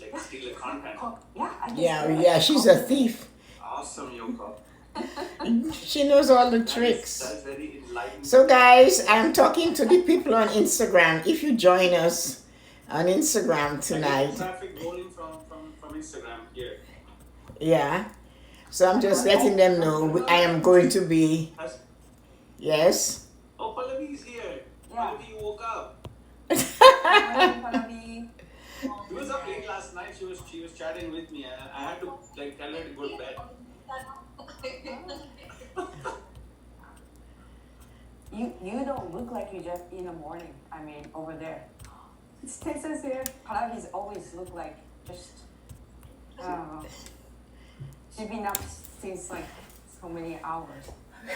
like steal the content. Yeah, she's a thief. Awesome, Yoko. She knows all the tricks. That's very enlightening. So guys, I'm talking to the people on Instagram. If you join us on Instagram tonight. Traffic rolling from Instagram here. Yeah. So I'm just letting them know I am going to be. Yes. Oh, Pallavi's here. Pallavi woke up. Pallavi. She was up late last night. She was chatting with me. I had to like tell her to go to bed. You don't look like you just in the morning. I mean, over there. It's Texas here. Pallavi's always look like just. I don't know. She's been up since like so many hours.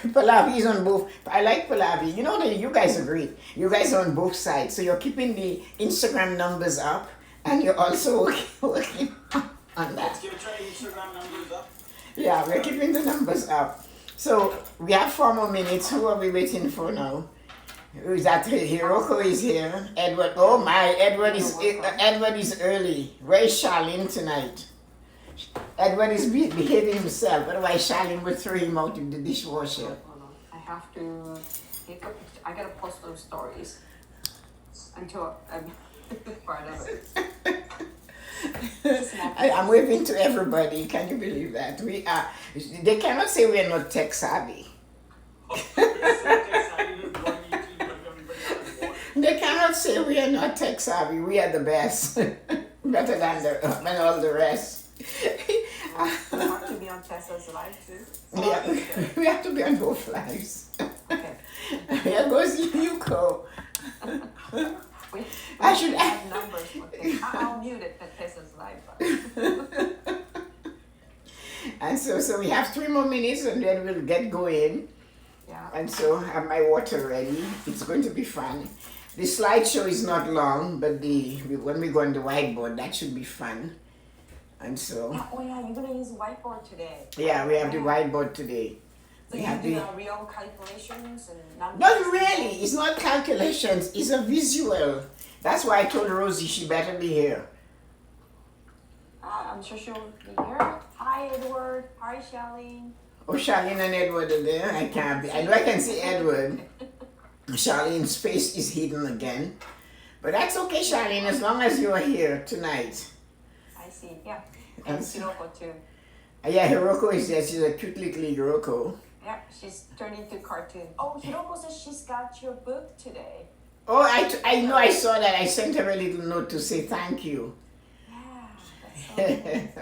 Pallavi is on both. I like Pallavi. You know that you guys agree. You guys are on both sides. So you're keeping the Instagram numbers up and you're also working on that. Let's give try Instagram numbers up. Yeah, we're keeping the numbers up. So we have 4 more minutes. Who are we waiting for now? Who is that? Hiroko is here. Edward. Oh my, Edward is early. Where is Charlene tonight? Edward is behaving himself. Otherwise, Charlene would throw him out in the dishwasher. Hold on. I have to take a picture. I gotta post those stories until I'm part of it. I'm waving to everybody. Can you believe that? We are. They cannot say we are not tech savvy. They cannot say we are not tech savvy. We are the best, better than all the rest. We have to be on Tessa's live too. Yeah, we have to be on both lives. Okay. Here goes Yuko. I should have numbers. Okay. I'll mute it at Tessa's live. And so we have 3 more minutes and then we'll get going. Yeah. And so I have my water ready. It's going to be fun. The slideshow is not long, but when we go on the whiteboard, that should be fun. And so. Oh yeah, you're gonna use whiteboard today. Yeah, we have the whiteboard today. So you do real calculations and numbers? Not really. It's not calculations. It's a visual. That's why I told Rosie she better be here. I'm sure she'll be here. Hi, Edward. Hi, Charlene. Oh, Charlene and Edward are there. I can't be. I know I can see Edward. Charlene's face is hidden again. But that's okay, Charlene, as long as you're here tonight. I see. Yeah. And Hiroko too. Yeah, Hiroko is there. She's a cute little Hiroko. Yeah, she's turned into cartoon. Oh, Hiroko says she's got your book today. Oh, I know. I saw that. I sent her a little note to say thank you. Yeah, that's so nice.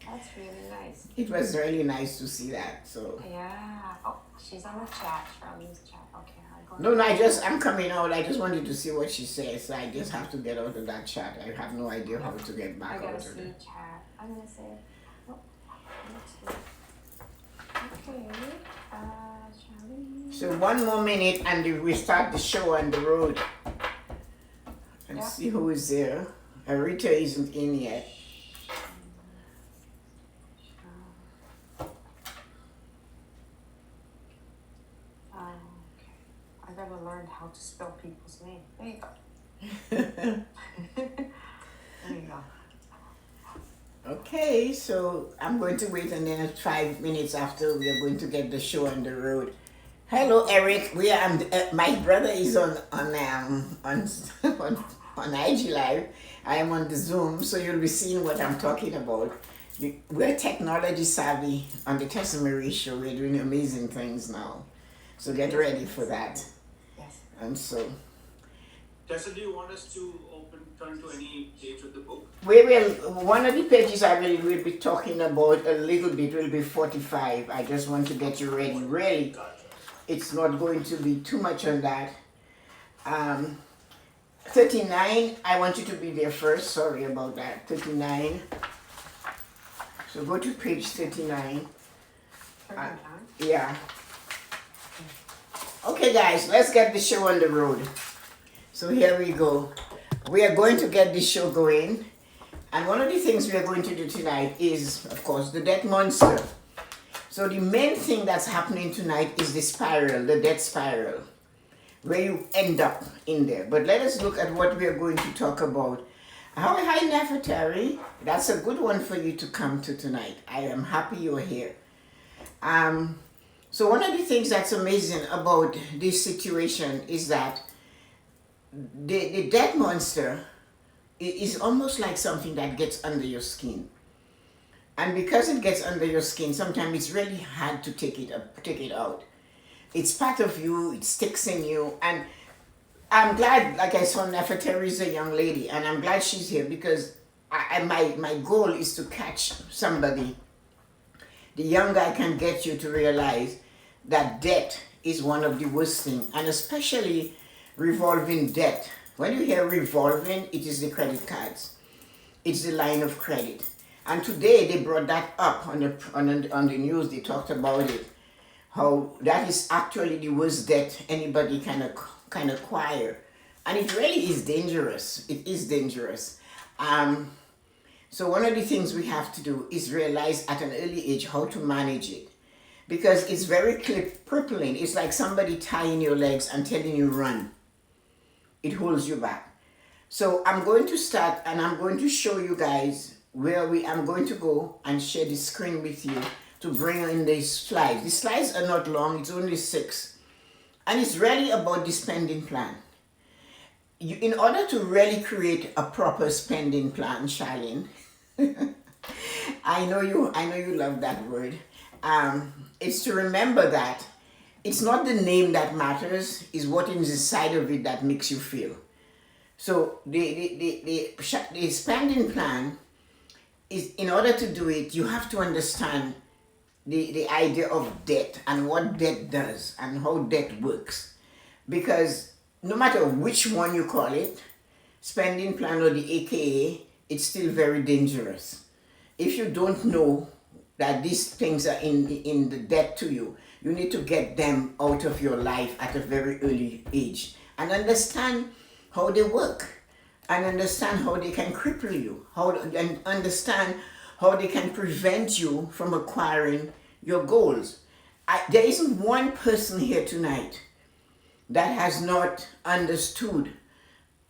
That's really nice. It was really nice to see that. So. Yeah. Oh, she's on the chat. Charlene's chat. Okay. No, I'm coming out. I just wanted to see what she says. So I just have to get out of that chat. I have no idea how to get back out of it. I gotta see chat. I'm gonna say. Oh, okay. Charlene. So 1 more minute and we start the show on the road. And see who is there. Arita isn't in yet. I gotta learn how to spell people's names. There you go. There you go. Okay, so I'm going to wait and then at 5 minutes after we are going to get the show on the road. Hello, Eric. We are. My brother is on IG Live. I am on the Zoom, so you'll be seeing what I'm talking about. We're technology savvy on the Tessa-Marie show. We're doing amazing things now, so get ready for that. Yes. And so. Tessa, do you want us to turn to any page of the book? We will. One of the pages I will be talking about a little bit will be 45. I just want to get you ready. Really, it's not going to be too much on that. 39. I want you to be there first. Sorry about that. 39. So go to page 39. Yeah. Okay, guys, let's get the show on the road. So here we go. We are going to get this show going. And one of the things we are going to do tonight is, of course, the death monster. So the main thing that's happening tonight is the spiral, the death spiral, where you end up in there. But let us look at what we are going to talk about. Oh, hi, Nefertari. That's a good one for you to come to tonight. I am happy you're here. Um, so one of the things that's amazing about this situation is that the debt monster is almost like something that gets under your skin. And because it gets under your skin, sometimes it's really hard to take it out. It's part of you, it sticks in you, and I'm glad, like I saw Nefertari is a young lady, and I'm glad she's here because my goal is to catch somebody. The younger I can get you to realize that debt is one of the worst things, and especially revolving debt. When you hear revolving, it is the credit cards. It's the line of credit. And today they brought that up on the news. They talked about it, how that is actually the worst debt anybody can acquire, and it really is dangerous. It is dangerous. So one of the things we have to do is realize at an early age how to manage it, because it's very crippling. It's like somebody tying your legs and telling you run. It holds you back. So I'm going to start, and I'm going to show you guys I'm going to go and share the screen with you to bring in these slides. The slides are not long, it's only 6. And it's really about the spending plan. In order to really create a proper spending plan, Charlene, I know you love that word. It's to remember that it's not the name that matters, it's what is inside of it that makes you feel. So the spending plan is, in order to do it, you have to understand the idea of debt and what debt does and how debt works. Because no matter which one you call it, spending plan or the AKA, it's still very dangerous. If you don't know that these things are in the debt to you, you need to get them out of your life at a very early age and understand how they work, and understand how they can cripple you, and understand how they can prevent you from acquiring your goals. There isn't one person here tonight that has not understood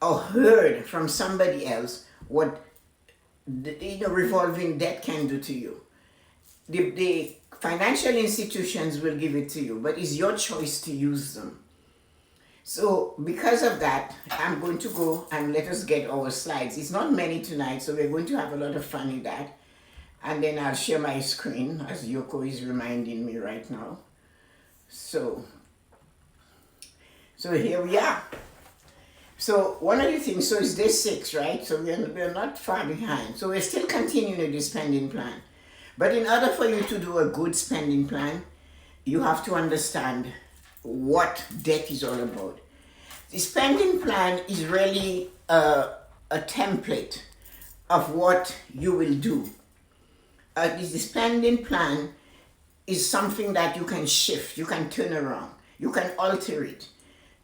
or heard from somebody else what the revolving debt can do to you. The financial institutions will give it to you, but it's your choice to use them. So because of that, I'm going to go and let us get our slides. It's not many tonight, so we're going to have a lot of fun in that. And then I'll share my screen, as Yoko is reminding me right now. So here we are. So one of the things, so it's day 6, right? So we're not far behind. So we're still continuing the spending plan. But in order for you to do a good spending plan, you have to understand what debt is all about. The spending plan is really a template of what you will do. The spending plan is something that you can shift, you can turn around, you can alter it.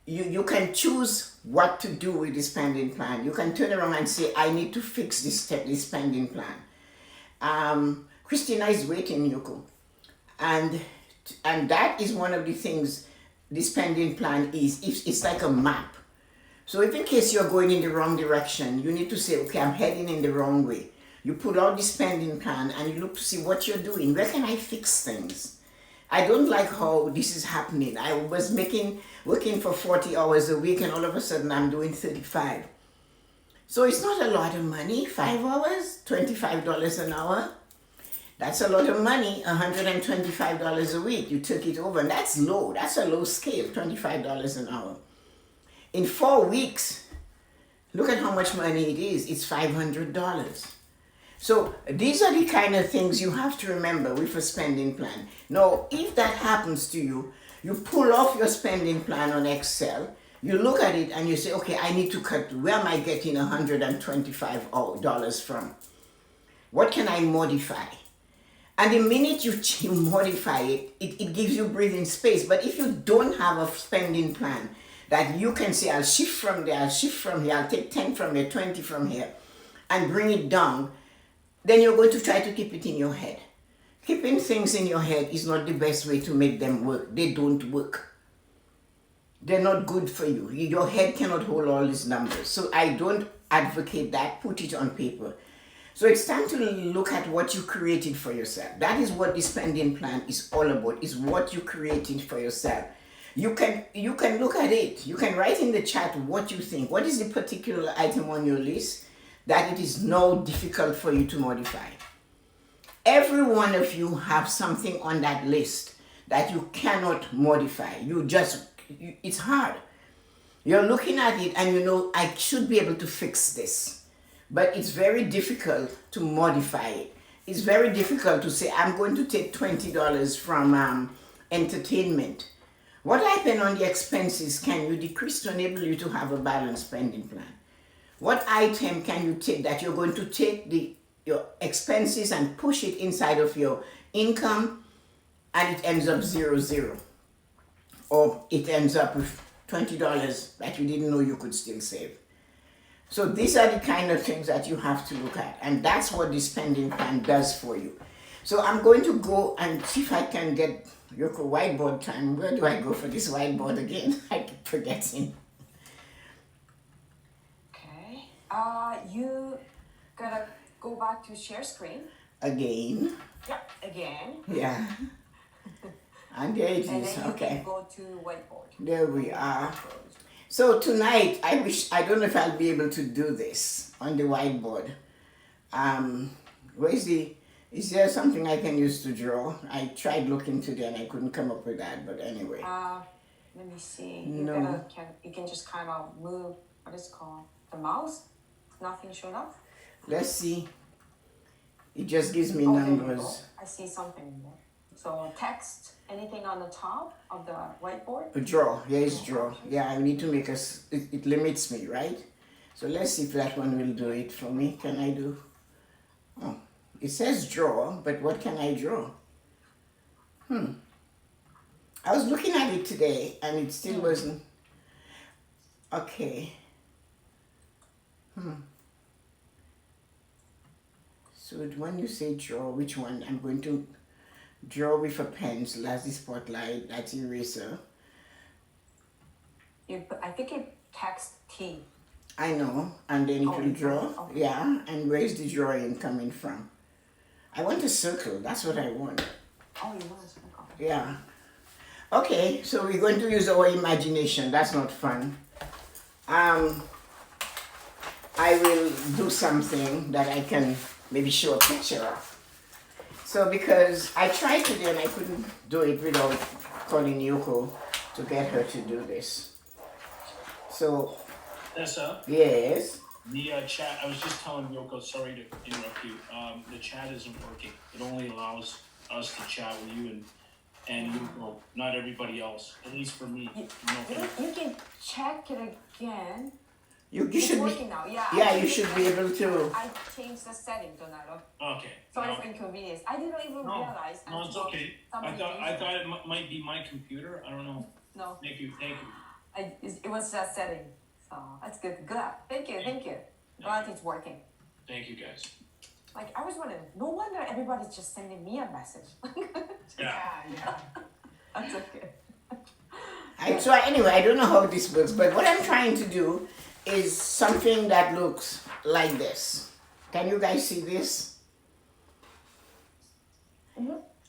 You can choose what to do with the spending plan. You can turn around and say, I need to fix this spending plan. Christina is waiting, Yoko. And that is one of the things the spending plan is. It's like a map. So if in case you're going in the wrong direction, you need to say, okay, I'm heading in the wrong way. You put out the spending plan and you look to see what you're doing. Where can I fix things? I don't like how this is happening. I was working for 40 hours a week, and all of a sudden I'm doing 35. So it's not a lot of money. 5 hours, $25 an hour. That's a lot of money, $125 a week. You took it over, and that's low. That's a low scale, $25 an hour. In 4 weeks, look at how much money it is. It's $500. So these are the kind of things you have to remember with a spending plan. Now, if that happens to you, you pull off your spending plan on Excel, you look at it and you say, okay, I need to cut, where am I getting $125 from? What can I modify? And the minute you modify it, it gives you breathing space. But if you don't have a spending plan that you can say, I'll shift from there, I'll shift from here, I'll take 10 from here, 20 from here, and bring it down, then you're going to try to keep it in your head. Keeping things in your head is not the best way to make them work. They don't work. They're not good for you. Your head cannot hold all these numbers. So I don't advocate that, put it on paper. So it's time to look at what you created for yourself. That is what the spending plan is all about, is what you created for yourself. You can look at it. You can write in the chat what you think. What is the particular item on your list that it is now difficult for you to modify? Every one of you have something on that list that you cannot modify. It's hard. You're looking at it and you know, I should be able to fix this. But it's very difficult to modify it. It's very difficult to say, I'm going to take $20 from entertainment. What happened on the expenses can you decrease to enable you to have a balanced spending plan? What item can you take that you're going to take your expenses and push it inside of your income and it ends up 0-0? Or it ends up with $20 that you didn't know you could still save. So these are the kind of things that you have to look at, and that's what the spending plan does for you. So I'm going to go and see if I can get your whiteboard time. Where do I go for this whiteboard again? I keep forgetting. Okay. You gotta go back to share screen. Again. Yeah. Again. Yeah. And there it And is. then you Okay. can go to whiteboard. There we are. So tonight, I don't know if I'll be able to do this on the whiteboard. Is there something I can use to draw? I tried looking today and I couldn't come up with that, but anyway. Let me see. No. You can just kind of move, what is it called? The mouse? Nothing showed up? Let's see. It just gives me Oh, there you go. numbers. I see something in there. So text, anything on the top of the whiteboard? A draw. Here is draw. Yeah, I need to make it limits me, right? So let's see if that one will do it for me. Can I do? Oh, it says draw, but what can I draw? I was looking at it today and it still wasn't. Okay. So when you say draw, which one? I'm going to draw with a pencil. That's the spotlight. That's eraser. I think it text T. I know. And then it Oh, will draw. okay. Yeah. And where's the drawing coming from? I want a circle. That's what I want. Oh, you want to circle. Yeah. Okay. So we're going to use our imagination. That's not fun. I will do something that I can maybe show a picture of. So because I tried today and I couldn't do it without calling Yoko to get her to do this. So, Tessa, yes. the chat, I was just telling Yoko, sorry to interrupt you, the chat isn't working. It only allows us to chat with you and Yoko, not everybody else, at least for me. You can check it again. You It's should working be, now. Yeah. yeah, you should be able to. I changed the setting tonight. Okay. Sorry No, for inconvenience. I didn't even No, realize. no, it's until okay. I somebody thought changed it. it might be my computer. I don't know. No, Thank you. it was that setting. So that's good. Good. Thank you. Glad it's working. Thank you guys. Like I was wondering, no wonder everybody's just sending me a message. Yeah. That's okay. So anyway, I don't know how this works, but what I'm trying to do is something that looks like this. Can you guys see this?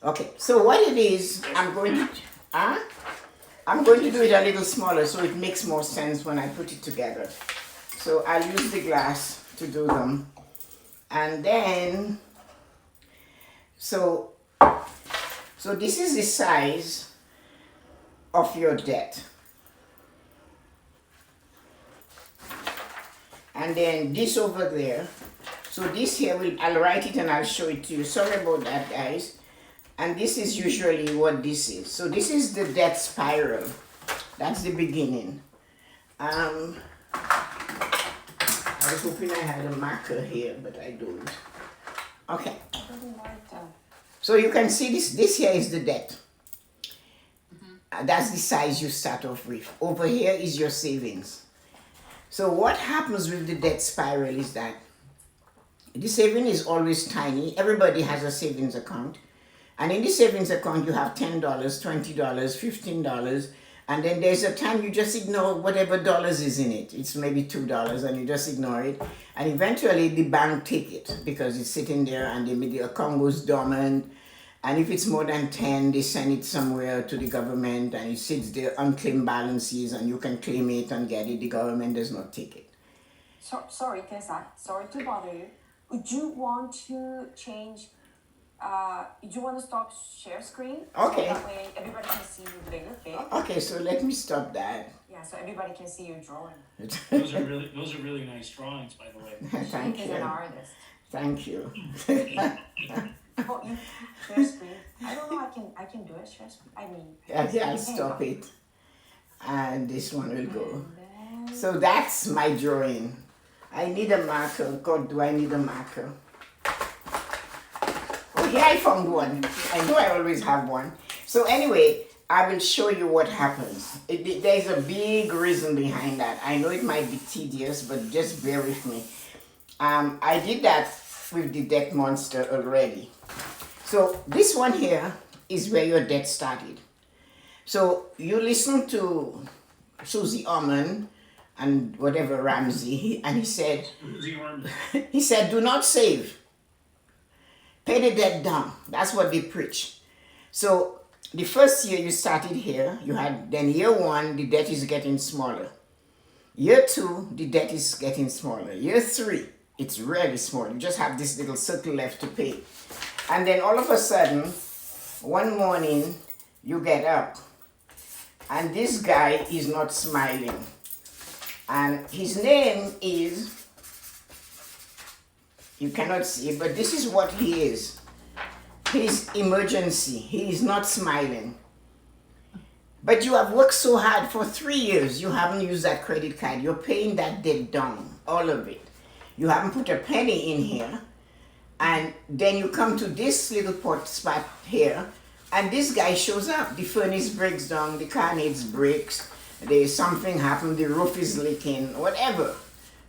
Okay, so what it is, I'm going to do it a little smaller so it makes more sense when I put it together. So I'll use the glass to do them. And then, so this is the size of your debt. And then this over there. So this here, I'll write it and I'll show it to you. Sorry about that, guys. And this is usually what this is. So this is the debt spiral. That's the beginning. I was hoping I had a marker here, but I don't. Okay. So you can see this here is the debt. That's the size you start off with. Over here is your savings. So what happens with the debt spiral is that the saving is always tiny. Everybody has a savings account. And in the savings account, you have $10, $20, $15, And then there's a time you just ignore whatever dollars is in it. It's maybe $2 and you just ignore it. And eventually the bank take it because it's sitting there and the account goes dormant. And if it's more than 10, they send it somewhere to the government and it sits there unclaimed balances and you can claim it and get it. The government does not take it. Sorry, Tessa. Sorry to bother you. Would you want to change? Do you want to stop share screen? Okay. So that way everybody can see you doing okay. Okay, so let me stop that. Yeah, so everybody can see you drawing. Those are really nice drawings, by the way. Thank She's an you. artist. Thank you. Oh, you share screen. I don't know. I can do it. Share screen. I mean. Okay, I'll stop it. And this one will go. And then, So that's my drawing. I need a marker. God, do I need a marker? Oh, here I found one. I know I always have one. So anyway, I will show you what happens. There's a big reason behind that. I know it might be tedious, but just bear with me. I did that with the debt monster already. So this one here is where your debt started. So you listen to Susie Orman and whatever Ramsey, and he said, do not save. Pay the debt down. That's what they preach. So the first year you started here, then year 1, the debt is getting smaller. Year 2, the debt is getting smaller. Year 3, it's really small. You just have this little circle left to pay. And then all of a sudden, one morning, you get up, and this guy is not smiling. And his name is, you cannot see, but this is what he is. He's emergency. He is not smiling. But you have worked so hard for 3 years. You haven't used that credit card. You're paying that debt down, all of it. You haven't put a penny in here. And then you come to this little pot spot here, and this guy shows up. The furnace breaks down, the car needs brakes, there's something happened, the roof is leaking, whatever.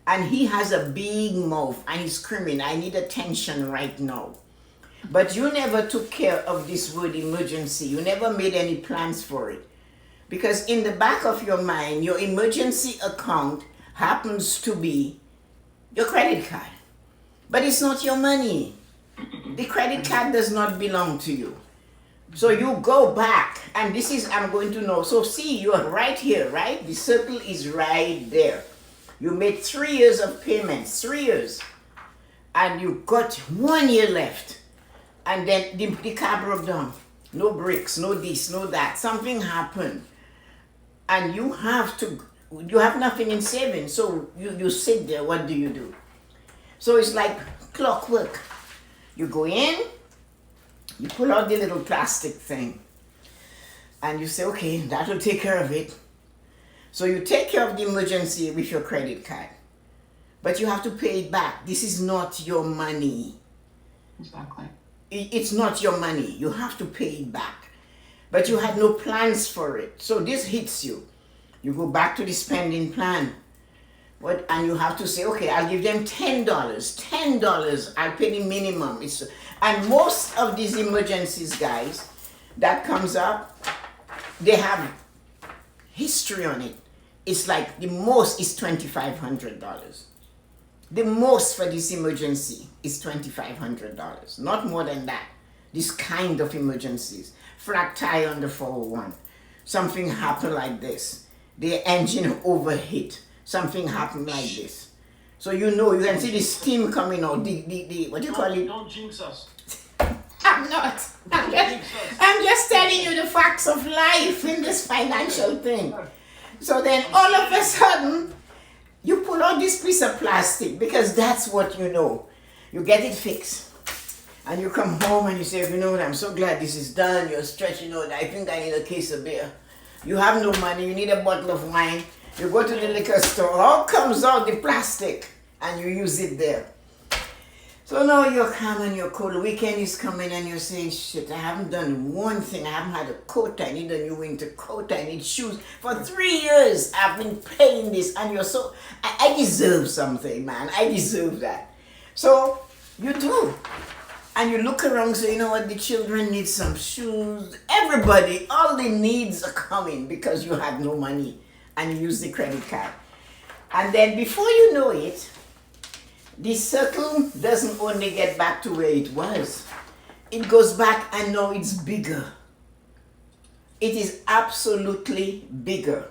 And he has a big mouth and he's screaming, I need attention right now. But you never took care of this word emergency. You never made any plans for it. Because in the back of your mind, your emergency account happens to be your credit card. But it's not your money. The credit card does not belong to you. So you go back, and this is, I'm going to know. So see, you're right here, right? The circle is right there. You made 3 years of payments, 3 years. And you got 1 year left. And then the car broke down. No brakes, no this, no that. Something happened. And you have nothing in savings. So you sit there, what do you do? So it's like clockwork. You go in, you pull out the little plastic thing, and you say, okay, that'll take care of it. So you take care of the emergency with your credit card. But you have to pay it back. This is not your money. Exactly. It's not your money. You have to pay it back. But you had no plans for it. So this hits you. You go back to the spending plan. And you have to say, okay, I'll give them $10. $10, I'll pay the minimum. And most of these emergencies, guys, that comes up, they have history on it. It's like the most is $2,500. The most for this emergency is $2,500. Not more than that. This kind of emergencies. Flat tire on the 401. Something happened like this. The engine overheat. Something happened like this. So you can see the steam coming out. What do you call it? Don't jinx us. I'm not. I'm just telling you the facts of life in this financial thing. So then all of a sudden, you pull out this piece of plastic because that's what you know. You get it fixed. And you come home and you say, you know what, I'm so glad this is done. You're stretching out. I think I need a case of beer. You have no money. You need a bottle of wine. You go to the liquor store, all comes out the plastic, and you use it there. So now you're calm and you're cool. The weekend is coming and you're saying, shit, I haven't done one thing. I haven't had a coat. I need a new winter coat. I need shoes. For 3 years, I've been paying this, and you're so, I deserve something, man. I deserve that. So you do. And you look around, so you know what, the children need some shoes. Everybody, all the needs are coming because you had no money and you use the credit card. And then before you know it, the circle doesn't only get back to where it was. It goes back and now it's bigger. It is absolutely bigger.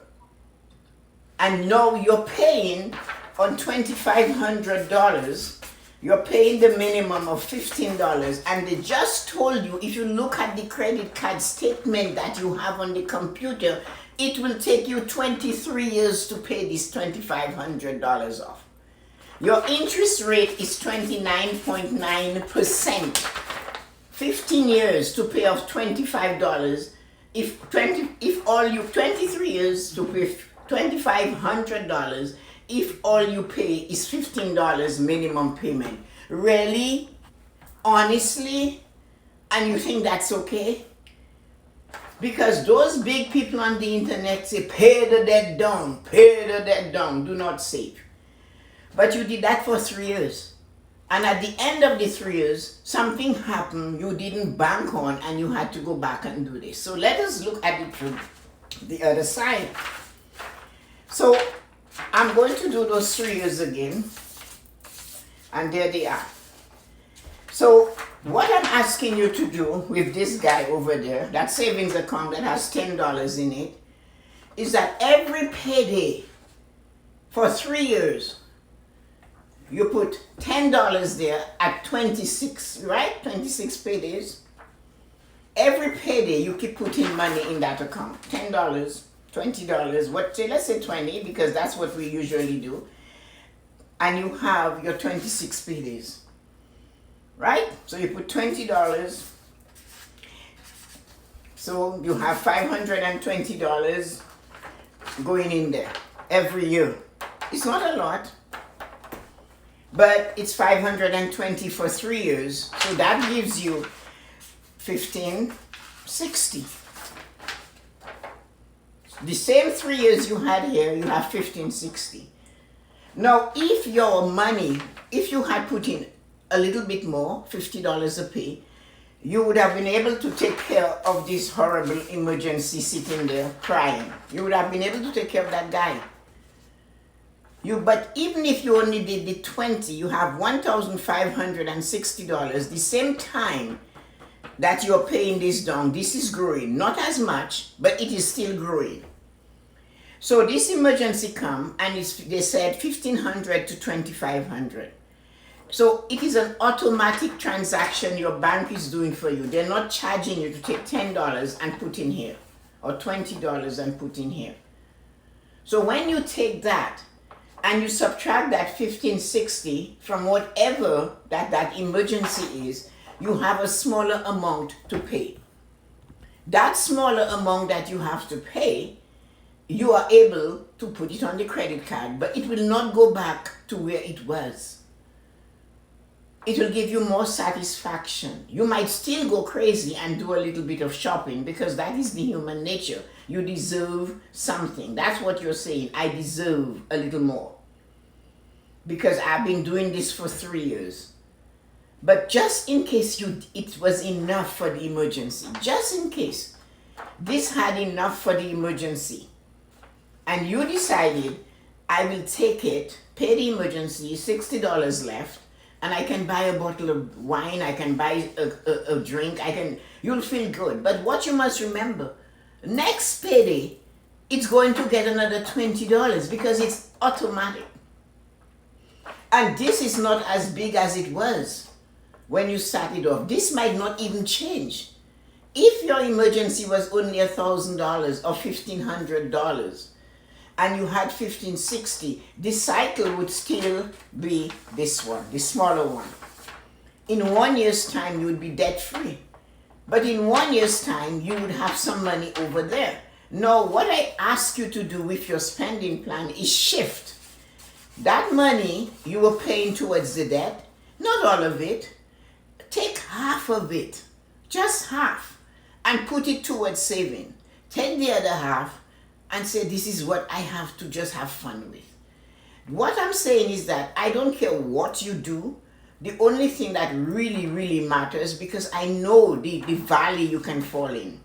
And now you're paying on $2,500, you're paying the minimum of $15. And they just told you, if you look at the credit card statement that you have on the computer, it will take you 23 years to pay this $2,500 off. Your interest rate is 29.9%. 15 years to pay off $25. If 23 years to pay $2,500, if all you pay is $15 minimum payment. Really? Honestly? And you think that's okay? Because those big people on the internet say, pay the debt down, do not save. But you did that for 3 years. And at the end of the 3 years, something happened you didn't bank on and you had to go back and do this. So let us look at the other side. So I'm going to do those 3 years again. And there they are. So what I'm asking you to do with this guy over there, that savings account that has $10 in it, is that every payday for 3 years, you put $10 there at 26, right? 26 paydays. Every payday you keep putting money in that account. $10, $20, let's say 20, because that's what we usually do. And you have your 26 paydays. Right? So you put $20. So you have $520 going in there every year. It's not a lot. But it's 520 for 3 years. So that gives you 1560. The same 3 years you had here, you have 1560. Now, if your money, if you had put in a little bit more, $50 a pay, you would have been able to take care of this horrible emergency sitting there crying. You would have been able to take care of that guy. But even if you only did the 20, you have $1,560. The same time that you're paying this down, this is growing. Not as much, but it is still growing. So this emergency come and they said $1,500 to $2,500. So it is an automatic transaction your bank is doing for you. They're not charging you to take $10 and put in here, or $20 and put in here. So when you take that and you subtract that 1560 from whatever that emergency is, you have a smaller amount to pay. That smaller amount that you have to pay, you are able to put it on the credit card, but it will not go back to where it was. It will give you more satisfaction. You might still go crazy and do a little bit of shopping because that is the human nature. You deserve something. That's what you're saying. I deserve a little more because I've been doing this for 3 years. But just in case it was enough for the emergency, just in case this had enough for the emergency, and you decided, I will take it, pay the emergency, $60 left, and I can buy a bottle of wine, I can buy a drink, you'll feel good. But what you must remember, next payday, it's going to get another $20 because it's automatic. And this is not as big as it was when you started off. This might not even change. If your emergency was only $1,000 or $1,500, and you had 1560, this cycle would still be this one, the smaller one. In 1 year's time, you would be debt free. But in 1 year's time, you would have some money over there. Now, what I ask you to do with your spending plan is shift. That money you were paying towards the debt, not all of it, take half of it, just half, and put it towards saving. Take the other half and say, this is what I have to just have fun with. What I'm saying is that I don't care what you do, the only thing that really, really matters, because I know the valley you can fall in,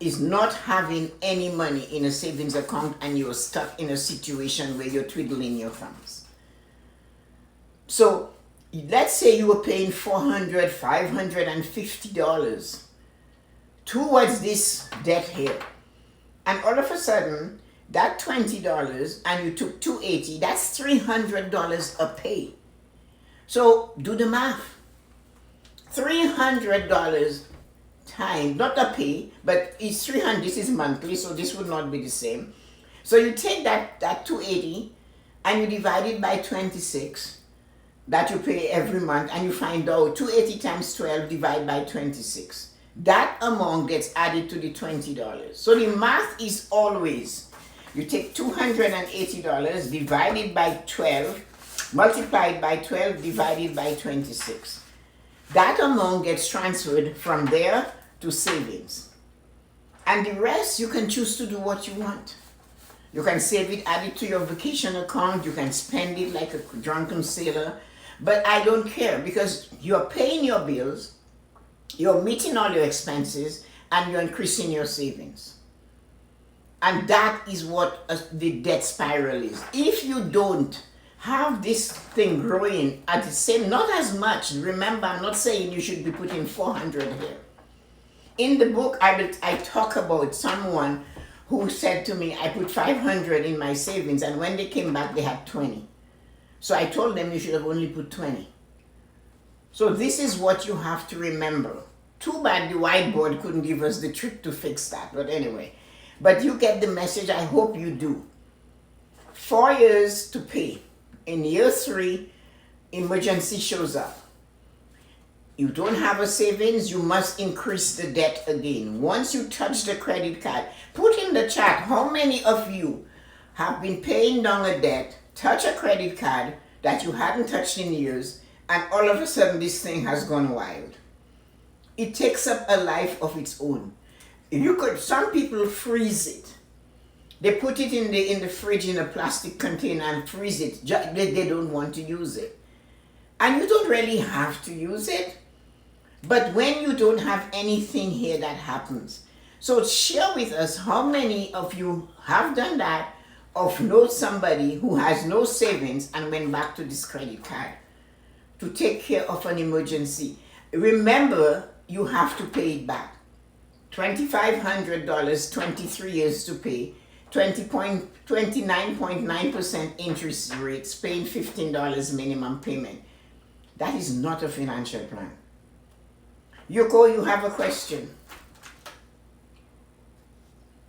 is not having any money in a savings account and you're stuck in a situation where you're twiddling your thumbs. So let's say you were paying $400, $550 towards this debt here. And all of a sudden, that $20 and you took $280, that's $300 a pay. So do the math. $300 time, not a pay, but it's 300, this is monthly, so this would not be the same. So you take that 280 and you divide it by 26 that you pay every month, and you find out 280 times 12 divided by 26. That amount gets added to the $20. So the math is always, you take $280 divided by 12, multiplied by 12 divided by 26. That amount gets transferred from there to savings. And the rest, you can choose to do what you want. You can save it, add it to your vacation account, you can spend it like a drunken sailor. But I don't care, because you're paying your bills, you're meeting all your expenses, and you're increasing your savings. And that is what the debt spiral is. If you don't have this thing growing at the same, not as much. Remember, I'm not saying you should be putting 400 here. In the book, I talk about someone who said to me, I put 500 in my savings, and when they came back, they had 20. So I told them you should have only put 20. So this is what you have to remember. Too bad the whiteboard couldn't give us the trick to fix that, but anyway. But you get the message, I hope you do. 4 years to pay. In year 3, emergency shows up. You don't have a savings, you must increase the debt again. Once you touch the credit card, put in the chat how many of you have been paying down a debt, touch a credit card that you hadn't touched in years, and all of a sudden this thing has gone wild. It takes up a life of its own. Some people freeze it. They put it in the fridge in a plastic container and freeze it. They don't want to use it. And you don't really have to use it. But when you don't have anything here, that happens. So share with us how many of you have done that, or know somebody who has no savings and went back to this credit card to take care of an emergency. Remember, you have to pay it back. $2,500, 23 years to pay. 29.9% interest rates, paying $15 minimum payment. That is not a financial plan. Yoko, you have a question.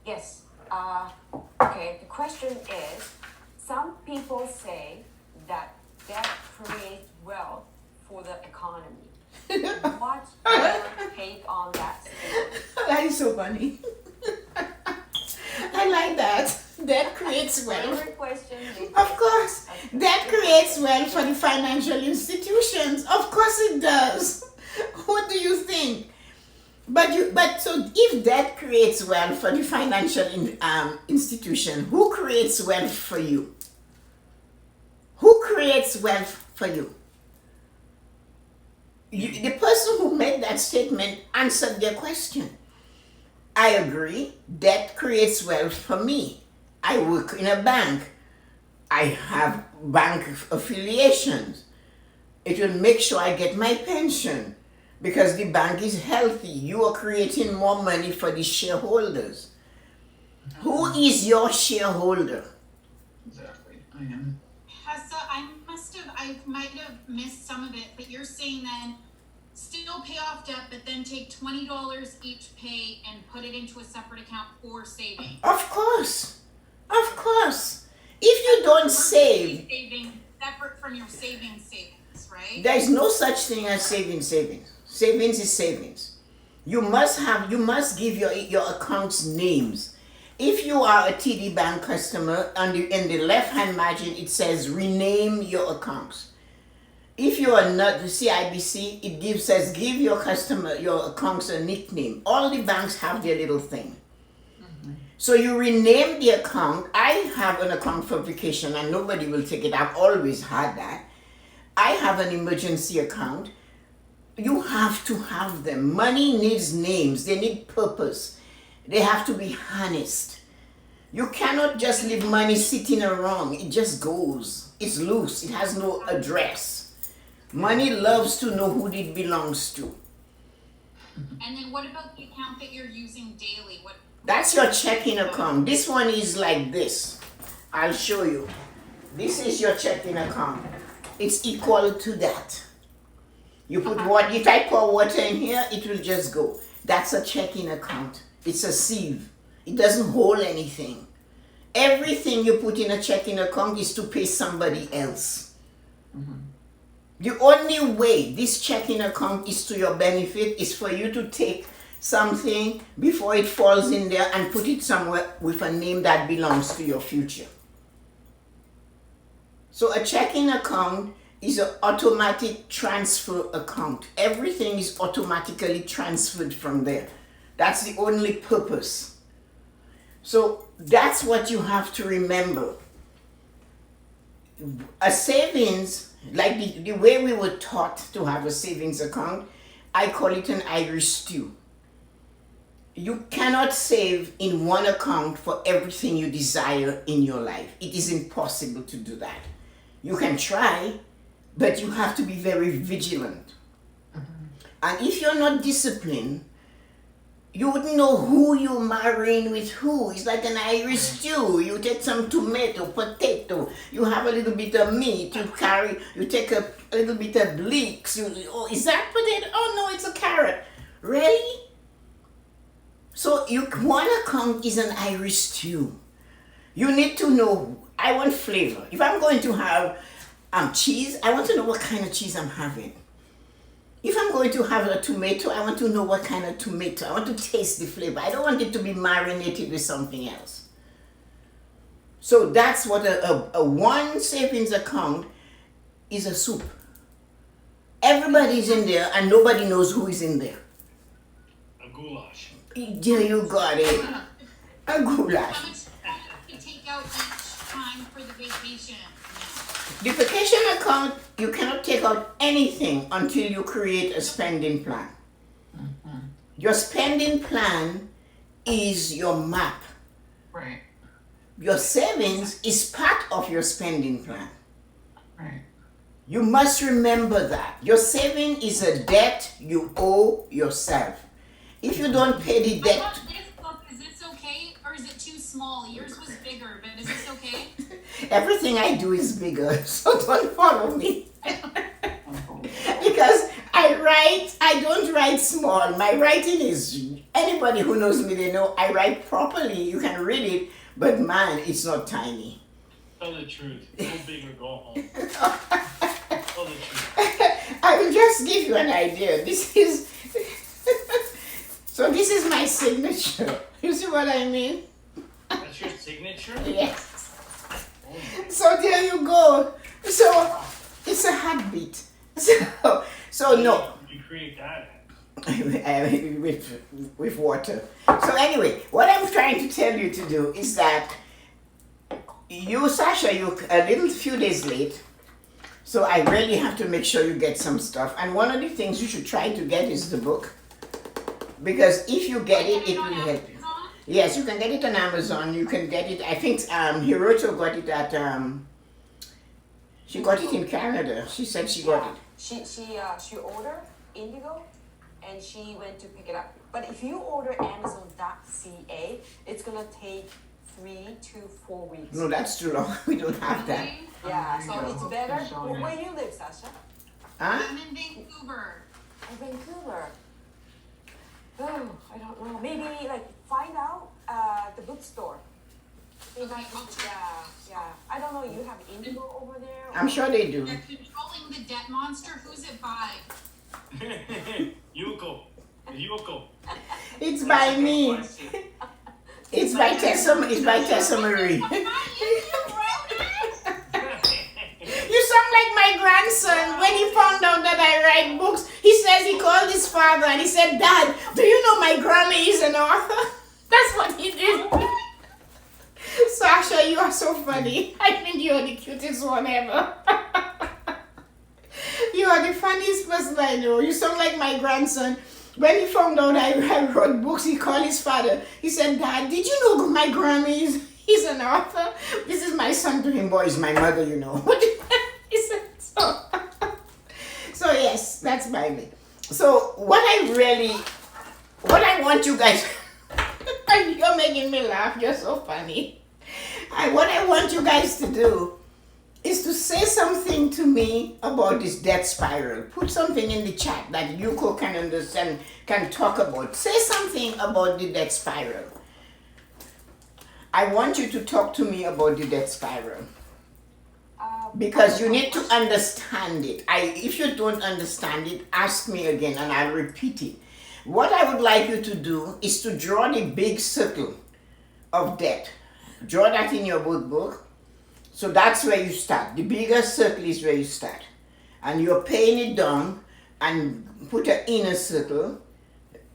Yes. Okay, the question is, some people say that debt creates wealth for the economy. What's your take on that statement? That is so funny. I like that. Debt creates wealth. Favorite question. Of course. Debt creates wealth for the financial institutions. Of course it does. What do you think? But so if debt creates wealth for the financial institution, who creates wealth for you? Who creates wealth for you? The person who made that statement answered their question. I agree, debt creates wealth for me. I work in a bank. I have bank affiliations. It will make sure I get my pension because the bank is healthy. You are creating more money for the shareholders. Who is your shareholder? Exactly. I am. Tessa, I might have missed some of it, but you're saying then still pay off debt, but then take $20 each pay and put it into a separate account for saving. Of course. Of course. If you don't save, Saving separate from your savings, right? there is no such thing as savings. Savings is savings. You must give your accounts names. If you are a TD Bank customer, in the left-hand margin, it says rename your accounts. If you are not the CIBC, it says give your accounts a nickname. All the banks have their little thing. Mm-hmm. So you rename the account. I have an account for vacation and nobody will take it. I've always had that. I have an emergency account. You have to have them. Money needs names, they need purpose, they have to be honest. You cannot just leave money sitting around, it just goes. It's loose, it has no address. Money loves to know who it belongs to. And then what about the account that you're using daily? What? That's your checking account. This one is like this. I'll show you. This is your checking account. It's equal to that. You put what you type pour water in here, it will just go. That's a checking account. It's a sieve. It doesn't hold anything. Everything you put in a checking account is to pay somebody else. The only way this checking account is to your benefit is for you to take something before it falls in there and put it somewhere with a name that belongs to your future. So a checking account is an automatic transfer account. Everything is automatically transferred from there. That's the only purpose. So that's what you have to remember. A savings, like the way we were taught to have a savings account, I call it an Irish stew. You cannot save in one account for everything you desire in your life. It is impossible to do that. You can try, but you have to be very vigilant. And if you're not disciplined, you wouldn't know who you're marrying with who. It's like an Irish stew. You take some tomato, potato, you have a little bit of meat, you take a little bit of leeks. Oh, is that potato? Oh no, it's a carrot. Really? So one account is an Irish stew. You need to know, I want flavor. If I'm going to have cheese, I want to know what kind of cheese I'm having. If I'm going to have a tomato, I want to know what kind of tomato. I want to taste the flavor. I don't want it to be marinated with something else. So that's what a one savings account is, a soup. Everybody's in there and nobody knows who is in there. A goulash. There you got it. A goulash. How much do you take out each time for the vacation? The vacation account, you cannot take out anything until you create a spending plan. Your spending plan is your map. Right. Your savings is part of your spending plan. Right. You must remember that. Your saving is a debt you owe yourself. If you don't pay the I debt, love this book. Is this okay? Or is it too small? Yours was bigger, but is this okay? everything I do is bigger, so don't follow me. Because I don't write small. My writing is, anybody who knows me, they know I write properly. You can read it, but man, it's not tiny. Tell the truth. Go big or go home. Tell the truth. I will just give you an idea. This is, so this is my signature. You see what I mean? That's your signature? Yes. Oh my. So there you go. So it's a heartbeat. So no. You create that. with water. So anyway, what I'm trying to tell you to do is that you, Sasha, you a little few days late. So I really have to make sure you get some stuff. And one of the things you should try to get is the book. Because if you get it, it will help you. Yes, you can get it on Amazon. You can get it, I think Hiroto got it at, she got it in Canada. She said she got it. She ordered Indigo and she went to pick it up. But if you order Amazon.ca, it's gonna take 3 to 4 weeks. No, that's too long. We don't have that. Yeah, so There you it's go. better. It's showing Where you live, Sasha? Huh? I'm in Vancouver. In Vancouver. Oh, I don't know. Maybe like find out the bookstore. They Okay, have- I'll check. yeah. I don't know. You have Indigo over there? I'm sure they do. They're controlling the debt monster. Who's it by? Yuko. It's by me. It's by Tessa-Marie. You sound like my grandson. When he found out that I write books, he says he called his father and he said, "Dad, do you know my grandma is an author?" That's what he did. Sasha, you are so funny. I think you're the cutest one ever. You are the funniest person I know. You sound like my grandson. When he found out I wrote books, he called his father. He said, Dad, did you know my Grammy he's an author? This is my son to him. Boy, is my mother, you know. He said, so. So yes, that's my me. So what I want you guys, you're making me laugh. You're so funny. What I want you guys to do is to say something to me about this death spiral. Put something in the chat that Yuko can understand, can talk about. Say something about the death spiral. I want you to talk to me about the death spiral. Because you need to understand it. If you don't understand it, ask me again and I'll repeat it. What I would like you to do is to draw the big circle of death. Draw that in your book. So that's where you start. The bigger circle is where you start. And you're paying it down and put an inner circle.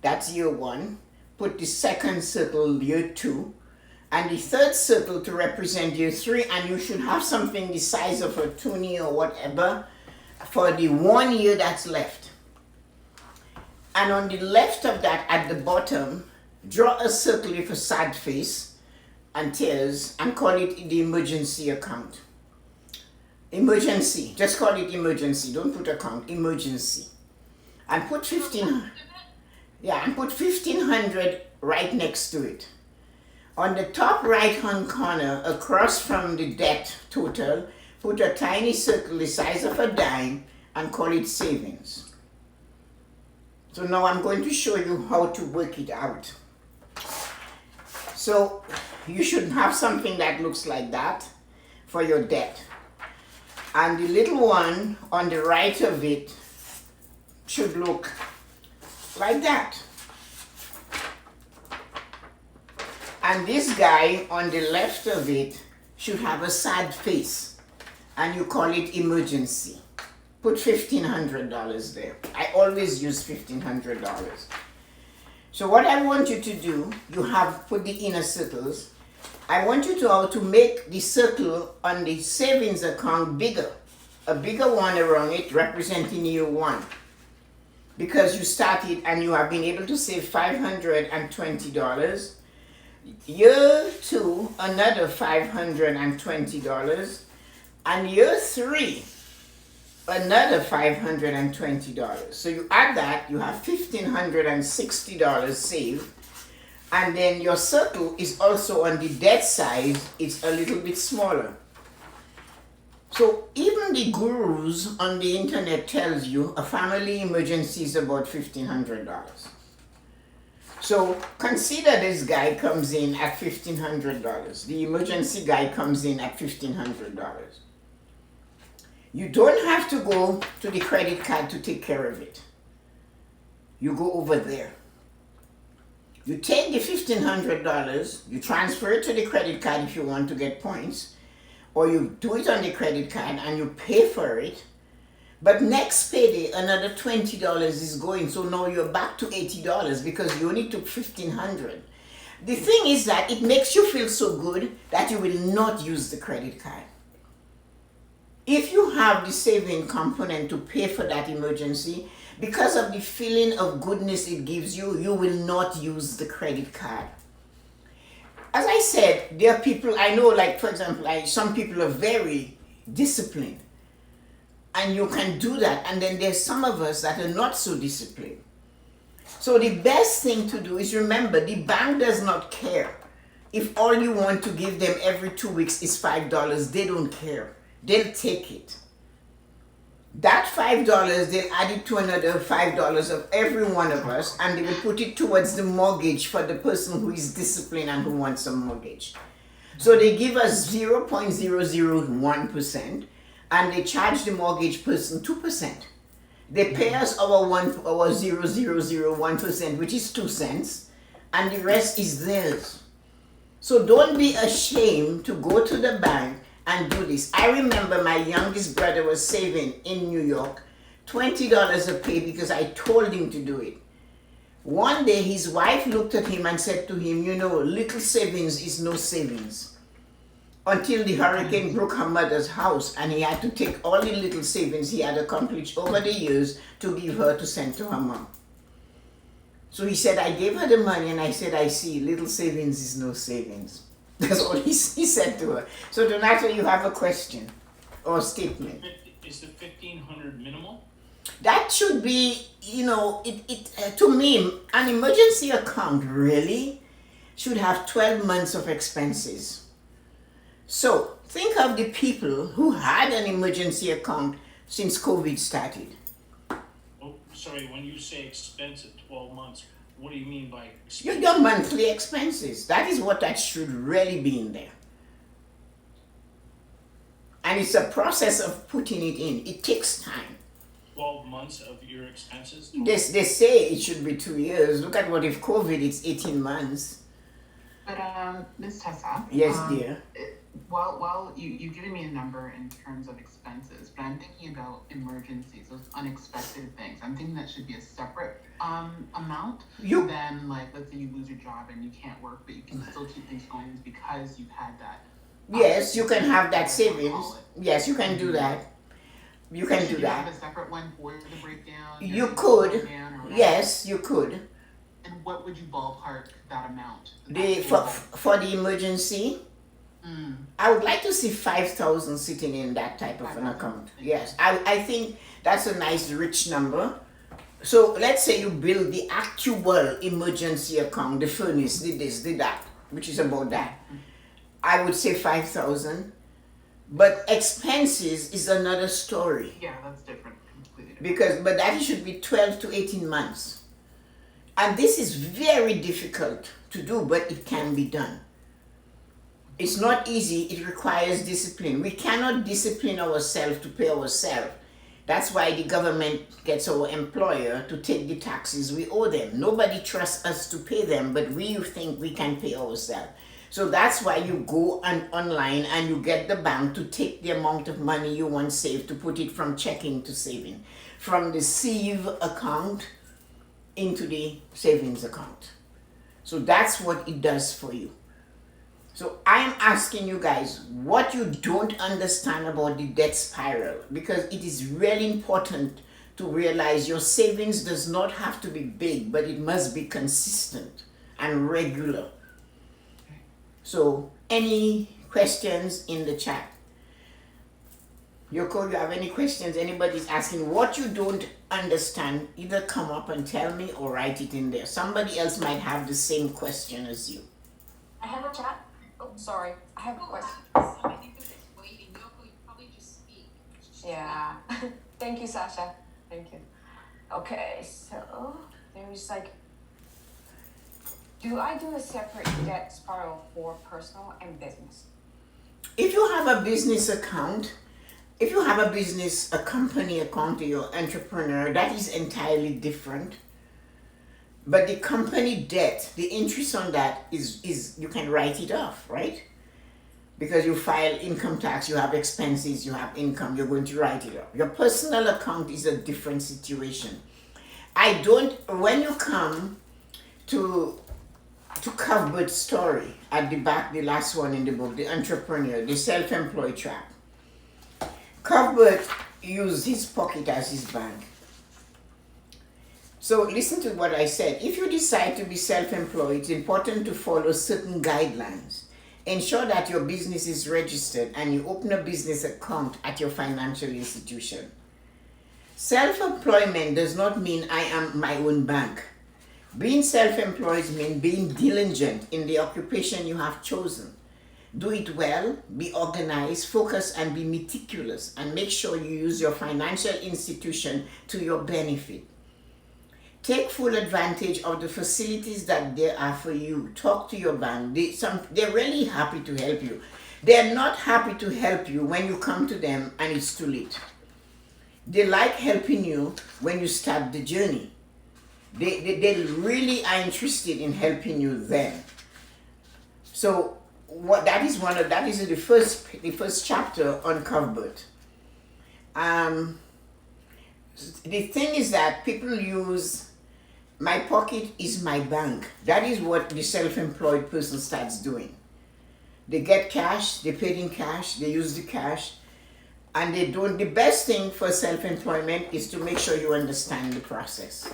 That's year 1. Put the second circle, year 2. And the third circle to represent year 3. And you should have something the size of a toonie or whatever for the 1 year that's left. And on the left of that, at the bottom, draw a circle with a sad face and tears and call it the emergency account. Emergency. Just call it emergency. Don't put account. Emergency. And put 15. Yeah, and put 1,500 right next to it. On the top right-hand corner, across from the debt total, put a tiny circle the size of a dime and call it savings. So now I'm going to show you how to work it out. So you should have something that looks like that for your debt. And the little one on the right of it should look like that. And this guy on the left of it should have a sad face. And you call it emergency. Put $1,500 there. I always use $1,500. So what I want you to do, you have put the inner circles. I want you to make the circle on the savings account bigger. A bigger one around it representing year 1. Because you started and you have been able to save $520. Year 2, another $520. And year 3, another $520. So you add that, you have $1,560 saved. And then your circle is also on the debt side, it's a little bit smaller. So even the gurus on the internet tells you a family emergency is about $1,500. So consider this guy comes in at $1,500. The emergency guy comes in at $1,500. You don't have to go to the credit card to take care of it. You go over there. You take the $1,500, you transfer it to the credit card if you want to get points, or you do it on the credit card and you pay for it. But next payday, another $20 is going, so now you're back to $80 because you only took $1,500. The thing is that it makes you feel so good that you will not use the credit card. If you have the saving component to pay for that emergency, because of the feeling of goodness it gives you, you will not use the credit card. As I said, there are people I know, like for example, some people are very disciplined. And you can do that. And then there's some of us that are not so disciplined. So the best thing to do is remember, the bank does not care. If all you want to give them every 2 weeks is $5, they don't care. They'll take it. That $5, they'll add it to another $5 of every one of us, and they will put it towards the mortgage for the person who is disciplined and who wants a mortgage. So they give us 0.001%, and they charge the mortgage person 2%. They pay us our 0.0001%, which is 2 cents, and the rest is theirs. So don't be ashamed to go to the bank and do this. I remember my youngest brother was saving in New York $20 a pay because I told him to do it. One day his wife looked at him and said to him, you know, little savings is no savings. until the hurricane broke her mother's house, and he had to take all the little savings he had accomplished over the years to give her to send to her mom. So he said, I gave her the money, and I said, I see, little savings is no savings. That's all he said to her. So Donato, you have a question or statement? Is the 1,500 minimal? That should be, to me, an emergency account really should have 12 months of expenses. So think of the people who had an emergency account since COVID started. Oh, sorry, when you say expensive, 12 months, what do you mean by Your monthly expenses. That is what that should really be in there. And it's a process of putting it in. It takes time. 12 months of your expenses? They say it should be 2 years. Look at what if COVID, it's 18 months. But Miss Tessa. Yes, dear. Well, you've given me a number in terms of expenses, but I'm thinking about emergencies, those unexpected things. I'm thinking that should be a separate amount than, like, let's say you lose your job and you can't work, but you can still keep things going because you've had that. Yes, you can have that savings. Yes, you can do that. You can do You that. have a separate one for the breakdown. You could. Yes, you could. And what would you ballpark that amount? For the emergency, I would like to see 5,000 sitting in that type of an account. Yes, I think that's a nice rich number. So let's say you build the actual emergency account, the furnace, the this, the that, which is about that. I would say 5,000. But expenses is another story. Yeah, that's different, completely different. But that should be 12 to 18 months. And this is very difficult to do, but it can be done. It's not easy, it requires discipline. We cannot discipline ourselves to pay ourselves. That's why the government gets our employer to take the taxes we owe them. Nobody trusts us to pay them, but we think we can pay ourselves. So that's why you go online and you get the bank to take the amount of money you want saved, to put it from checking to saving, from the save account into the savings account. So that's what it does for you. So I am asking you guys what you don't understand about the debt spiral, because it is really important to realize your savings does not have to be big, but it must be consistent and regular. So any questions in the chat? Yoko, you have any questions? Anybody's asking what you don't understand, either come up and tell me or write it in there. Somebody else might have the same question as you. I have a chat. Oh, sorry. I have a question. I think this is waiting. Yoko, you probably just speak. Yeah. Thank you, Sasha. Thank you. Okay, so there's like, do I do a separate debt spiral for personal and business? If you have a business account, if you have a company account, or you're an entrepreneur, that is entirely different. But the company debt, the interest on that is you can write it off, right? Because you file income tax, you have expenses, you have income, you're going to write it off. Your personal account is a different situation. When you come to Cuthbert's story at the back, the last one in the book, the entrepreneur, the self-employed trap, Cuthbert used his pocket as his bank. So listen to what I said. If you decide to be self-employed, it's important to follow certain guidelines. Ensure that your business is registered and you open a business account at your financial institution. Self-employment does not mean I am my own bank. Being self-employed means being diligent in the occupation you have chosen. Do it well, be organized, focus, and be meticulous, and make sure you use your financial institution to your benefit. Take full advantage of the facilities that there are for you. Talk to your bank. They're really happy to help you. They're not happy to help you when you come to them and it's too late. They like helping you when you start the journey. They really are interested in helping you then. So that is the first chapter on Cuthbert. The thing is that people use my pocket is my bank. That is what the self-employed person starts doing. They get cash, they paid in cash, they use the cash, and they don't. The best thing for self-employment is to make sure you understand the process.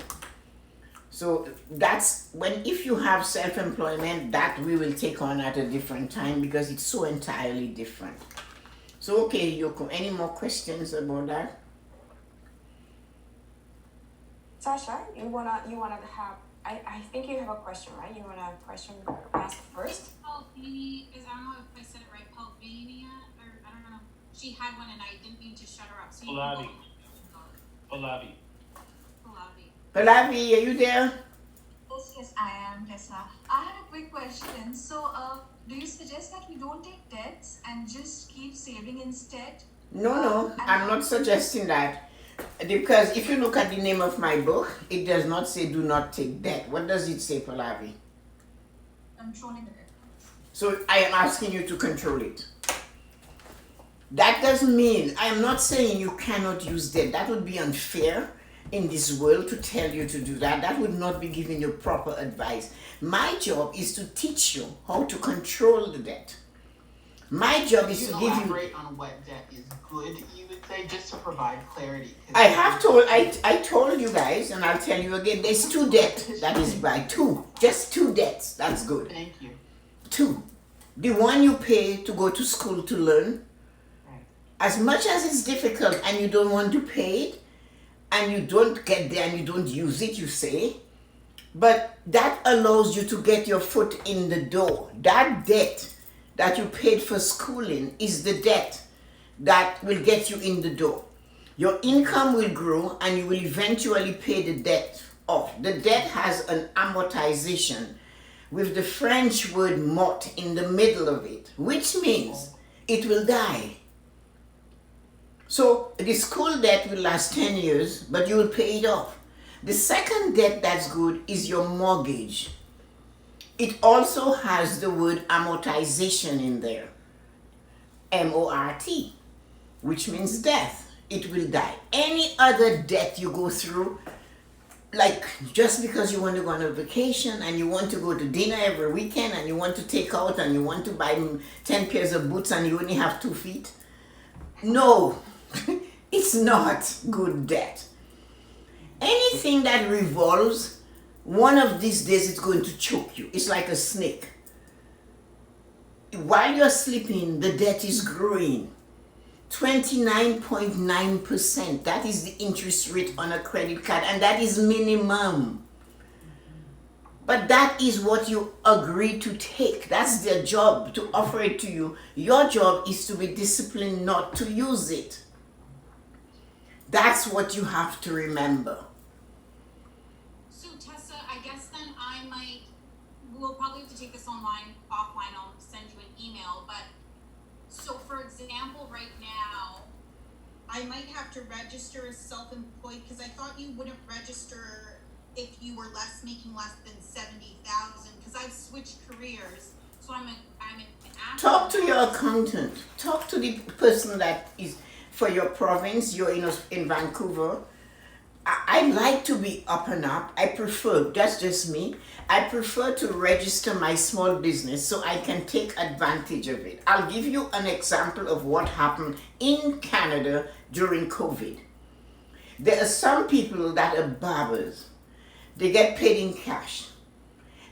So that's when, if you have self-employment, that we will take on at a different time because it's so entirely different. So okay, Yoko, any more questions about that? Sasha, you wanna have, I think you have a question, right? You want a question asked first? Palvini is, I don't know if I said it right, Palvania, or I don't know. She had one and I didn't mean to shut her up. So Pallavi. Pallavi. Pallavi. Pallavi, are you there? Yes, I am, Tessa. I have a quick question. So, do you suggest that we don't take debts and just keep saving instead? No, I'm not suggesting that. Because if you look at the name of my book, it does not say do not take debt. What does it say, Pallavi? Controlling it. So I am asking you to control it. That doesn't mean, I am not saying you cannot use debt. That would be unfair in this world to tell you to do that. That would not be giving you proper advice. My job is to teach you how to control the debt. My job is to give you. Elaborate on what debt is good, you would say, just to provide clarity. I told you guys, and I'll tell you again, there's two debts that is bad. Just two debts, that's good. Thank you. Two. The one you pay to go to school to learn. Right. As much as it's difficult and you don't want to pay it, and you don't get there and you don't use it, you say, but that allows you to get your foot in the door. That debt that you paid for schooling is the debt that will get you in the door. Your income will grow and you will eventually pay the debt off. The debt has an amortization with the French word mort in the middle of it, which means it will die. So the school debt will last 10 years, but you will pay it off. The second debt that's good is your mortgage. It also has the word amortization in there. M-O-R-T, which means death. It will die. Any other debt you go through, like just because you want to go on a vacation and you want to go to dinner every weekend and you want to take out and you want to buy 10 pairs of boots and you only have 2 feet. No, it's not good debt. Anything that revolves, one of these days it's going to choke you. It's like a snake. While you're sleeping, the debt is growing. 29.9%. That is the interest rate on a credit card, and that is minimum. But that is what you agree to take. That's their job, to offer it to you. Your job is to be disciplined not to use it. That's what you have to remember. So Tessa, I guess then we'll probably have to take this offline, I'll send you an email, but so for example, right now, I might have to register as self-employed because I thought you wouldn't register if you were making less than 70,000 because I've switched careers. So I'm an Talk to your accountant. Talk to the person that is for your province. You're in Vancouver. I like to be up and up. I prefer, that's just me, I prefer to register my small business so I can take advantage of it. I'll give you an example of what happened in Canada during COVID. There are some people that are barbers. They get paid in cash.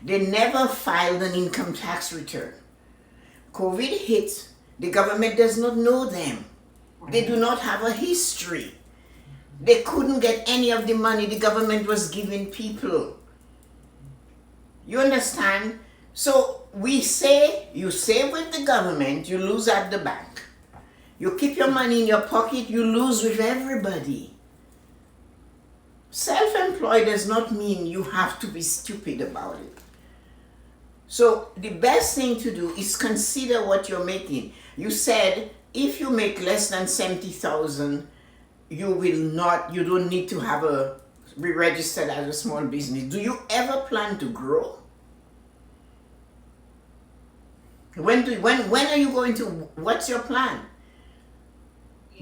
They never filed an income tax return. COVID hits, the government does not know them. They do not have a history. They couldn't get any of the money the government was giving people. You understand? So we say, you save with the government, you lose at the bank. You keep your money in your pocket, you lose with everybody. Self-employed does not mean you have to be stupid about it. So the best thing to do is consider what you're making. You said if you make less than 70,000, you don't need to be registered as a small business. Do you ever plan to grow? When are you going to, what's your plan?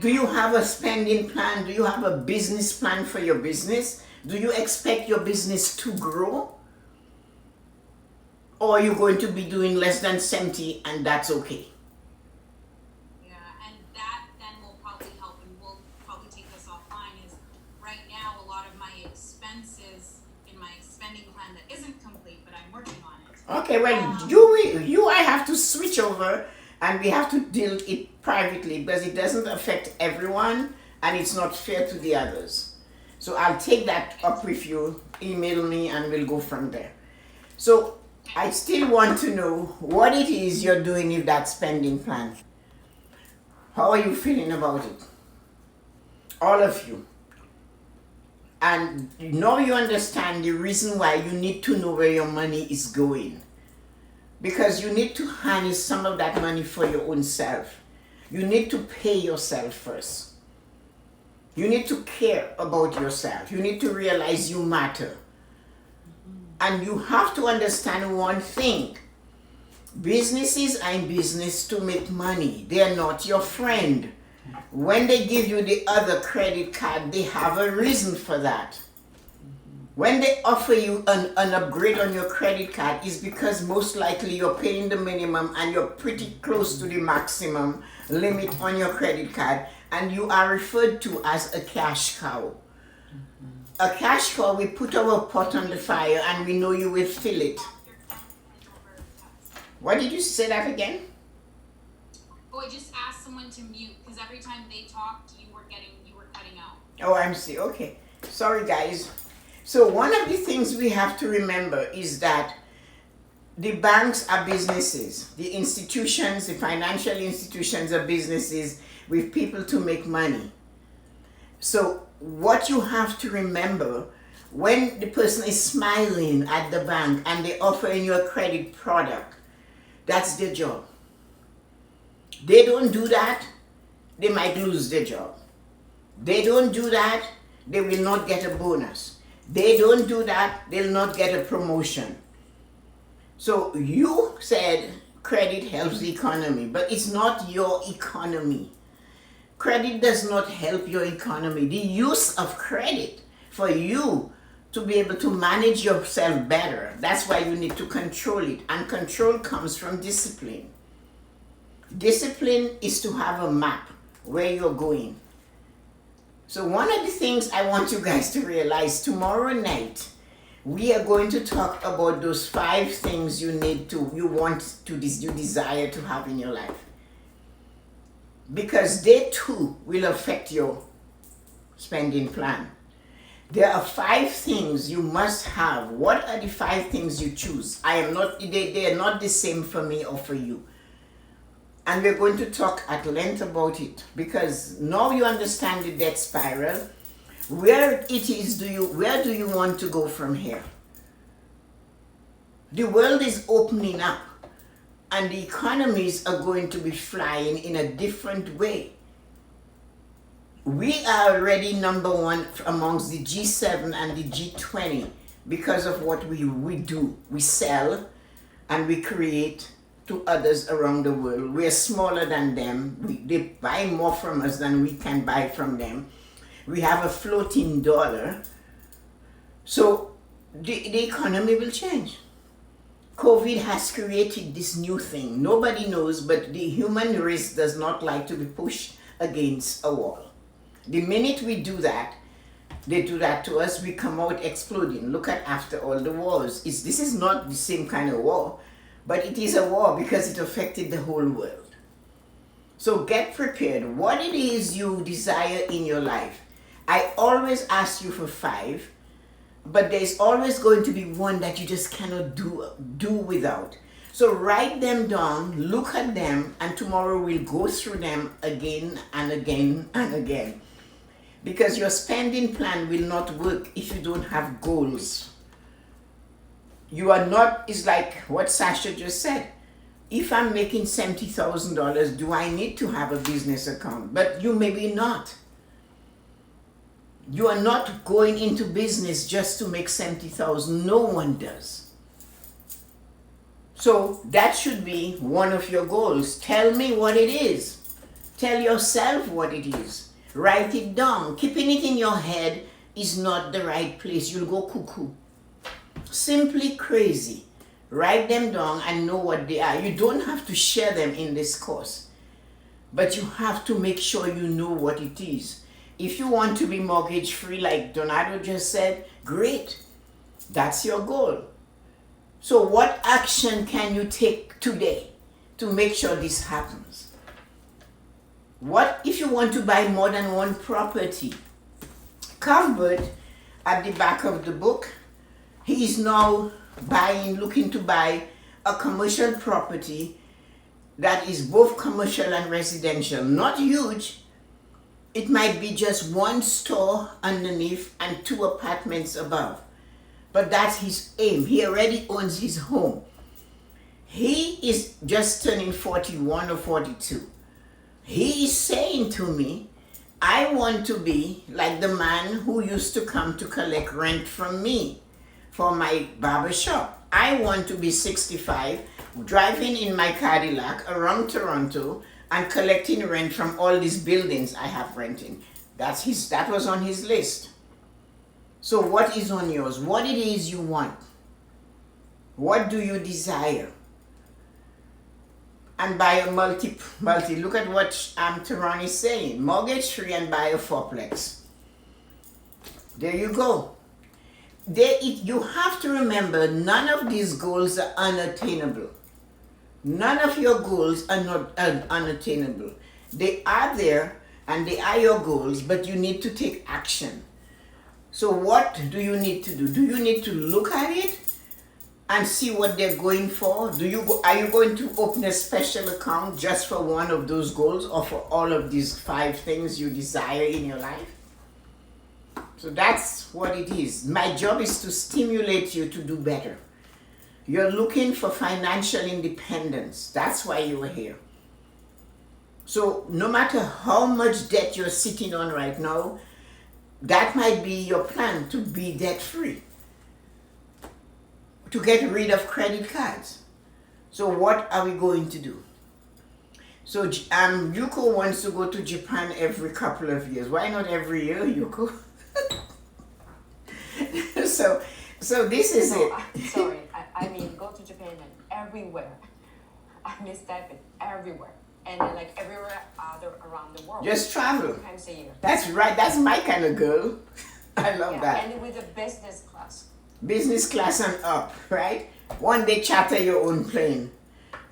Do you have a spending plan? Do you have a business plan for your business? Do you expect your business to grow? or you're going to be doing less than 70 and that's okay. Yeah, and that then will probably help, and we'll probably take this offline, is right now a lot of my expenses in my spending plan that isn't complete, but I'm working on it. Okay, well, I have to switch over and we have to deal it privately because it doesn't affect everyone and it's not fair to the others. So I'll take that up with you, email me and we'll go from there. So I still want to know what it is you're doing with that spending plan. How are you feeling about it? All of you. And now you understand the reason why you need to know where your money is going. Because you need to harness some of that money for your own self. You need to pay yourself first. You need to care about yourself. You need to realize you matter. And you have to understand one thing. Businesses are in business to make money. They are not your friend. When they give you the other credit card, they have a reason for that. When they offer you an upgrade on your credit card, it's because most likely you're paying the minimum and you're pretty close to the maximum limit on your credit card, and you are referred to as a cash cow. A cash cow, we put our pot on the fire and we know you will fill it. What did you say that again? Oh, I just asked someone to mute because every time they talked, you were cutting out. Oh, I'm see. Okay. Sorry, guys. So one of the things we have to remember is that the banks are businesses. The institutions, the financial institutions are businesses with people to make money. So what you have to remember, when the person is smiling at the bank and they offer you a credit product, that's their job. They don't do that, they might lose their job. They don't do that, they will not get a bonus. They don't do that, they'll not get a promotion. So you said credit helps the economy, but it's not your economy. Credit does not help your economy. The use of credit for you to be able to manage yourself better, that's why you need to control it. And control comes from discipline. Discipline is to have a map where you're going. So one of the things I want you guys to realize, tomorrow night, we are going to talk about those 5 things you desire to have in your life. Because they too will affect your spending plan. There are 5 things you must have. What are the 5 things you choose? They are not the same for me or for you. And we're going to talk at length about it because now you understand the debt spiral. Where do you want to go from here? The world is opening up and the economies are going to be flying in a different way. We are already number 1 amongst the G7 and the G20 because of what we do. We sell and we create to others around the world. We're smaller than them. They buy more from us than we can buy from them. We have a floating dollar. So the economy will change. COVID has created this new thing. Nobody knows, but the human race does not like to be pushed against a wall. The minute we do that, they do that to us, we come out exploding. Look at after all the wars. This is not the same kind of war, but it is a war because it affected the whole world. So get prepared. What it is you desire in your life. I always ask you for 5, but there's always going to be one that you just cannot do without. So write them down, look at them, and tomorrow we'll go through them again and again and again. Because your spending plan will not work if you don't have goals. You are not, it's like what Sasha just said. If I'm making $70,000, do I need to have a business account? But you maybe not. You are not going into business just to make $70,000. No one does. So that should be one of your goals. Tell me what it is. Tell yourself what it is. Write it down. Keeping it in your head is not the right place. You'll go cuckoo. Simply crazy. Write them down and know what they are. You don't have to share them in this course, but you have to make sure you know what it is. If you want to be mortgage free, like Donato just said, great. That's your goal. So what action can you take today to make sure this happens? What if you want to buy more than one property? Cuthbert, at the back of the book, he is now looking to buy a commercial property that is both commercial and residential. Not huge. It might be just one store underneath and 2 apartments above. But that's his aim. He already owns his home. He is just turning 41 or 42. He is saying to me, I want to be like the man who used to come to collect rent from me for my barber shop. I want to be 65, driving in my Cadillac around Toronto and collecting rent from all these buildings I have renting. That was on his list. So what is on yours? What it is you want? What do you desire? And buy a multi. Look at what Tehran is saying. Mortgage free and buy a fourplex. There you go. You have to remember, none of these goals are unattainable. None of your goals are not unattainable. They are there and they are your goals, but you need to take action. So what do you need to do? Do you need to look at it and see what they're going for? Are you going to open a special account just for one of those goals or for all of these 5 things you desire in your life? So that's what it is. My job is to stimulate you to do better. You're looking for financial independence. That's why you are here. So no matter how much debt you're sitting on right now, that might be your plan, to be debt free, to get rid of credit cards. So what are we going to do? So Yuko wants to go to Japan every couple of years. Why not every year, Yuko? So this is it. Sorry, I mean go to Japan and everywhere. I miss that, but everywhere. And then like everywhere around the world. Just travel. 2 times a year. That's right. That's my kind of girl. I love that. And with the business class. Business class and up, right? One day charter your own plane.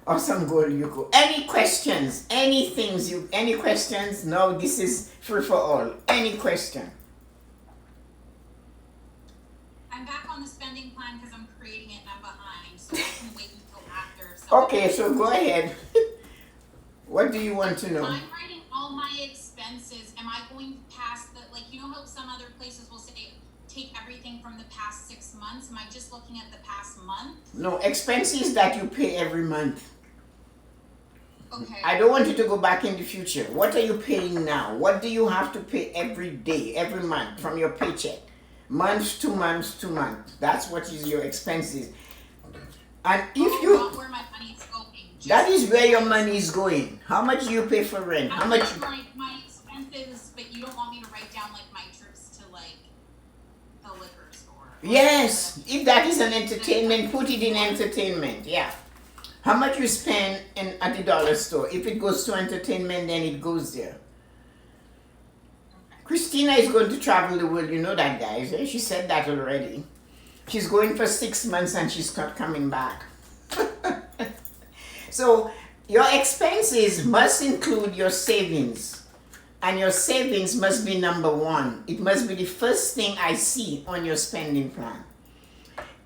Awesome goal, Yuko. Any questions? Any questions? No, this is free for all. Any question? I'm back on the spending plan because I'm creating it and I'm behind, so I can wait until after. So Okay, so go ahead. What do you want to know? I'm writing all my expenses. Am I going past you know how some other places will say take everything from the past 6 months? Am I just looking at the past month? No, expenses that you pay every month. Okay. I don't want you to go back in the future. What are you paying now? What do you have to pay every day, every month from your paycheck? Month to month to month. That's what is your expenses. And if you... Not where my money is going. That is where your money is going. How much do you pay for rent? How much? Like my expenses, but you don't want me to write down like my trips to like the liquor store. Yes, if that is an entertainment, put it in entertainment. Yeah. How much you spend at the dollar store? If it goes to entertainment, then it goes there. Christina is going to travel the world. You know that, guys. Eh? She said that already. She's going for 6 months and she's not coming back. So your expenses must include your savings. And your savings must be number 1. It must be the first thing I see on your spending plan.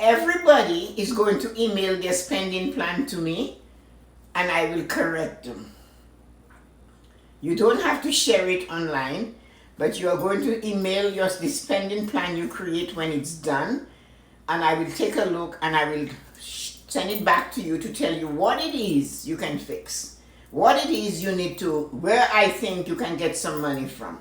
Everybody is going to email their spending plan to me and I will correct them. You don't have to share it online, but you are going to email the spending plan you create when it's done, and I will take a look and I will send it back to you to tell you what it is you can fix, what it is you need to, where I think you can get some money from.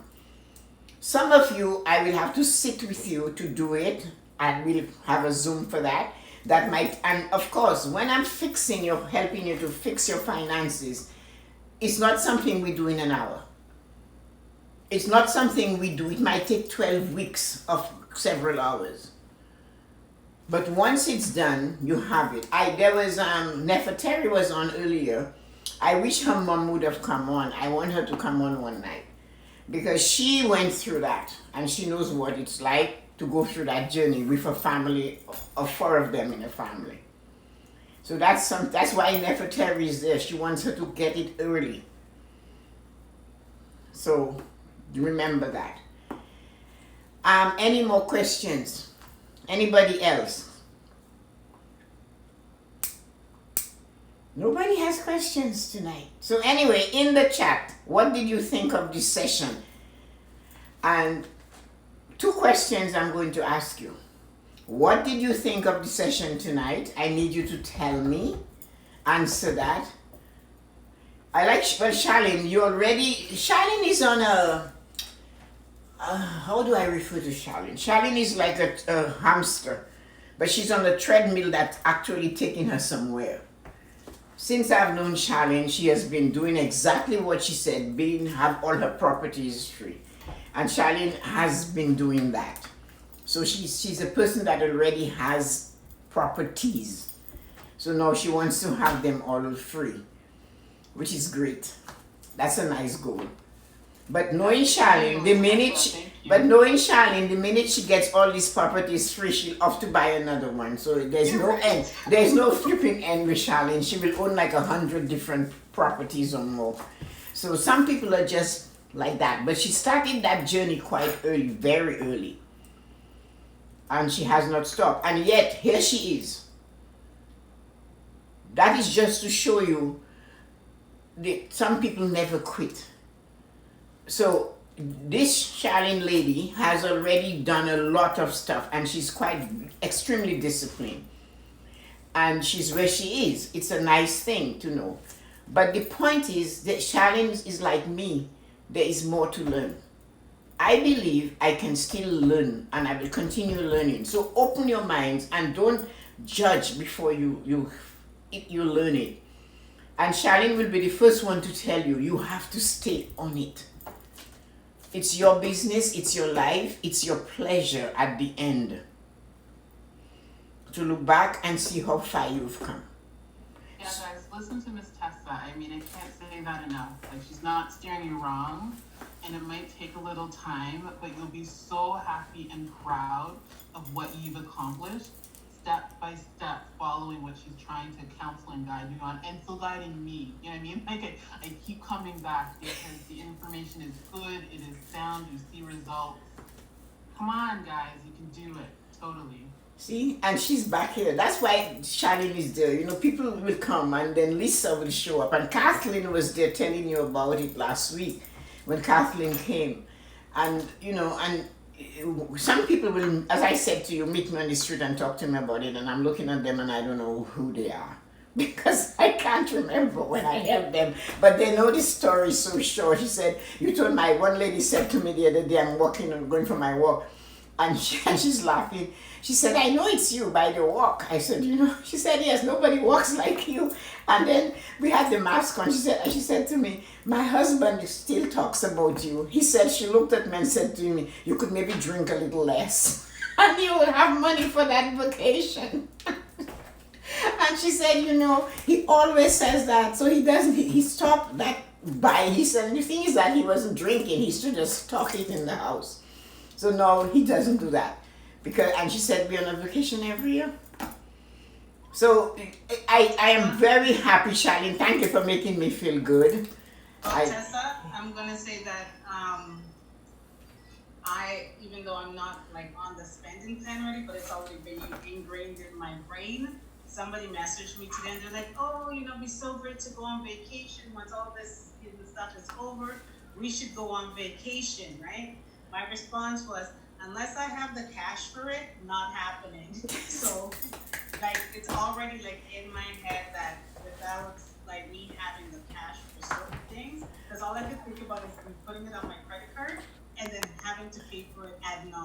Some of you, I will have to sit with you to do it. I will have a Zoom for that. That might, and of course, when I'm helping you to fix your finances, it's not something we do in an hour. It's not something we do. It might take 12 weeks of several hours. But once it's done, you have it. There was Nefertari was on earlier. I wish her mom would have come on. I want her to come on one night because she went through that and she knows what it's like to go through that journey with a family of four of them in a family. So that's why Nefertari is there. She wants her to get it early. So remember that. Any more questions? Anybody else? Nobody has questions tonight. So anyway, in the chat, what did you think of this session? And 2 questions I'm going to ask you. What did you think of the session tonight? I need you to tell me. Answer that. Charlene, Charlene is on a, how do I refer to Charlene? Charlene is like a hamster, but she's on a treadmill that's actually taking her somewhere. Since I've known Charlene, she has been doing exactly what she said, have all her properties free. And Charlene has been doing that. So she's a person that already has properties. So now she wants to have them all free, which is great. That's a nice goal. But knowing Charlene, the minute she gets all these properties free, she'll off to buy another one. So there's no end. There's no flipping end with Charlene. She will own like 100 different properties or more. So some people are just like that. But she started that journey quite early, very early. And she has not stopped. And yet, here she is. That is just to show you that some people never quit. So this Charlene lady has already done a lot of stuff and she's quite extremely disciplined. And she's where she is. It's a nice thing to know. But the point is that Charlene is like me. There is more to learn. I believe I can still learn and I will continue learning. So open your minds and don't judge before you learn it. And Charlene will be the first one to tell you, you have to stay on it. It's your business, it's your life, it's your pleasure at the end to look back and see how far you've come. Yeah, guys, listen to Miss Tessa. I mean, I can't say that enough. Like, she's not steering you wrong, and it might take a little time, but you'll be so happy and proud of what you've accomplished, step by step, following what she's trying to counsel and guide you on, and still guiding me. You know what I mean? Like, I keep coming back because the information is good, it is sound, you see results. Come on, guys, you can do it. Totally. See, and she's back here. That's why Charlene is there. You know, people will come and then Lisa will show up. And Kathleen was there telling you about it last week when Kathleen came. And, you know, and some people will, as I said to you, meet me on the street and talk to me about it. And I'm looking at them and I don't know who they are. Because I can't remember when I helped them. But they know this story so short. She said, you told one lady said to me the other day, I'm going for my walk. And she's laughing. She said, I know it's you by the walk. I said, you know, she said, yes, nobody walks like you. And then we had the mask on. She said to me, my husband still talks about you. He said, she looked at me and said to me, you could maybe drink a little less. And you will have money for that vacation. And she said, you know, he always says that. So he stopped that by. He said, the thing is that he wasn't drinking. He used to just talk it in the house. So no, he doesn't do that. And she said we're on a vacation every year. So I am very happy, Charlene. Thank you for making me feel good. Tessa, I'm gonna say that even though I'm not like on the spending plan already, but it's already been ingrained in my brain. Somebody messaged me today and they're like, oh, you know, it'd be so great to go on vacation once all this stuff is over. We should go on vacation, right? My response was, unless I have the cash for it, not happening. So, like, it's already like in my head that without like me having the cash for certain things, because all I could think about is putting it on my credit card and then having to pay for it ad nauseam.